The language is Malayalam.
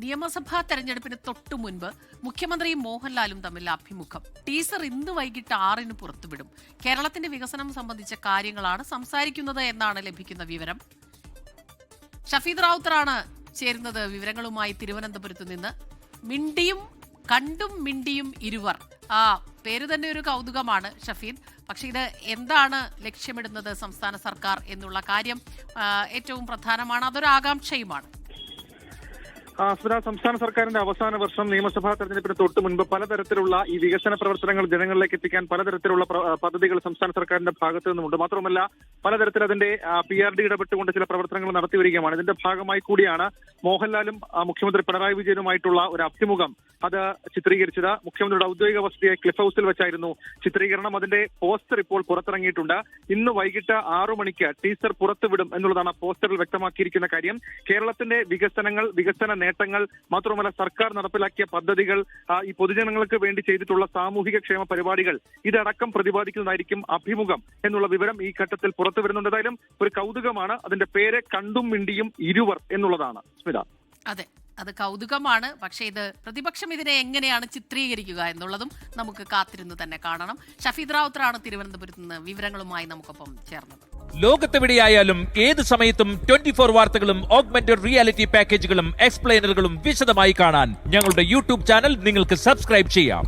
നിയമസഭാ തെരഞ്ഞെടുപ്പിന് തൊട്ടു മുൻപ് മുഖ്യമന്ത്രിയും മോഹൻലാലും തമ്മിൽ അഭിമുഖം. ടീസർ ഇന്ന് വൈകിട്ട് 6-ന് പുറത്തുവിടും. കേരളത്തിന്റെ വികസനം സംബന്ധിച്ച കാര്യങ്ങളാണ് സംസാരിക്കുന്നത് എന്നാണ് ലഭിക്കുന്ന വിവരം. ഷഫീദ് റാവുത്തറാണ് ചേരുന്നത് വിവരങ്ങളുമായി തിരുവനന്തപുരത്ത് നിന്ന്. മിണ്ടിയും കണ്ടും മിണ്ടിയും ഇരുവർ, ആ പേര് തന്നെ ഒരു കൗതുകമാണ് ഷഫീദ്. പക്ഷെ ഇത് എന്താണ് ലക്ഷ്യമിടുന്നത് സംസ്ഥാന സർക്കാർ എന്നുള്ള കാര്യം ഏറ്റവും പ്രധാനമാണ്, അതൊരു ആകാംക്ഷയുമാണ്. സംസ്ഥാന സർക്കാരിന്റെ അവസാന വർഷം നിയമസഭാ തെരഞ്ഞെടുപ്പിന് തൊട്ട് മുൻപ് പലതരത്തിലുള്ള ഈ വികസന പ്രവർത്തനങ്ങൾ ജനങ്ങളിലേക്ക് എത്തിക്കാൻ പലതരത്തിലുള്ള പദ്ധതികൾ സംസ്ഥാന സർക്കാരിന്റെ ഭാഗത്തു നിന്നുമുണ്ട്. മാത്രമല്ല പലതരത്തിൽ അതിന്റെ PRD ഇടപെട്ടുകൊണ്ട് ചില പ്രവർത്തനങ്ങൾ നടത്തിവരികയാണ്. ഇതിന്റെ ഭാഗമായി കൂടിയാണ് മോഹൻലാലും മുഖ്യമന്ത്രി പിണറായി വിജയനുമായിട്ടുള്ള ഒരു അഭിമുഖം അത് ചിത്രീകരിച്ചത്. മുഖ്യമന്ത്രിയുടെ ഔദ്യോഗിക വസതിയായ ക്ലിഫ് ഹൌസിൽ വെച്ചായിരുന്നു ചിത്രീകരണം. അതിന്റെ പോസ്റ്റർ ഇപ്പോൾ പുറത്തിറങ്ങിയിട്ടുണ്ട്. ഇന്ന് വൈകിട്ട് 6 മണിക്ക് ടീസർ പുറത്തുവിടും എന്നുള്ളതാണ് പോസ്റ്ററിൽ വ്യക്തമാക്കിയിരിക്കുന്ന കാര്യം. കേരളത്തിന്റെ വികസനങ്ങൾ, വികസന നേട്ടങ്ങൾ, മാത്രമല്ല സർക്കാർ നടപ്പിലാക്കിയ പദ്ധതികൾ, ഈ പൊതുജനങ്ങൾക്ക് വേണ്ടി ചെയ്തിട്ടുള്ള സാമൂഹിക ക്ഷേമ പരിപാടികൾ, ഇതടക്കം പ്രതിപാദിക്കുന്നതായിരിക്കും അഭിമുഖം എന്നുള്ള വിവരം ഈ ഘട്ടത്തിൽ പുറത്തുവരുന്നുണ്ട്. ഏതായാലും ഒരു കൗതുകമാണ്. അതിന്റെ പേര് കണ്ടും മിണ്ടിയും ഇരുവർ എന്നുള്ളതാണ്. സ്മിത, അതെ, അത് കൗതുകമാണ്. പക്ഷേ ഇത് പ്രതിപക്ഷം ഇതിനെ എങ്ങനെയാണ് ചിത്രീകരിക്കുക എന്നുള്ളതും നമുക്ക് കാത്തിരുന്ന് തന്നെ കാണണം. ഷഫീദ് റാവുത്തറാണ് തിരുവനന്തപുരത്ത് നിന്ന് വിവരങ്ങളുമായി നമുക്കൊപ്പം ചേർന്നത്. ലോകത്തെവിടെയായാലും ഏത് സമയത്തും 24 വാർത്തകളും ഓഗ്മെന്റഡ് റിയാലിറ്റി പാക്കേജുകളും എക്സ്പ്ലെയിനറുകളും വിശദമായി കാണാൻ ഞങ്ങളുടെ യൂട്യൂബ് ചാനൽ നിങ്ങൾക്ക് സബ്സ്ക്രൈബ് ചെയ്യാം.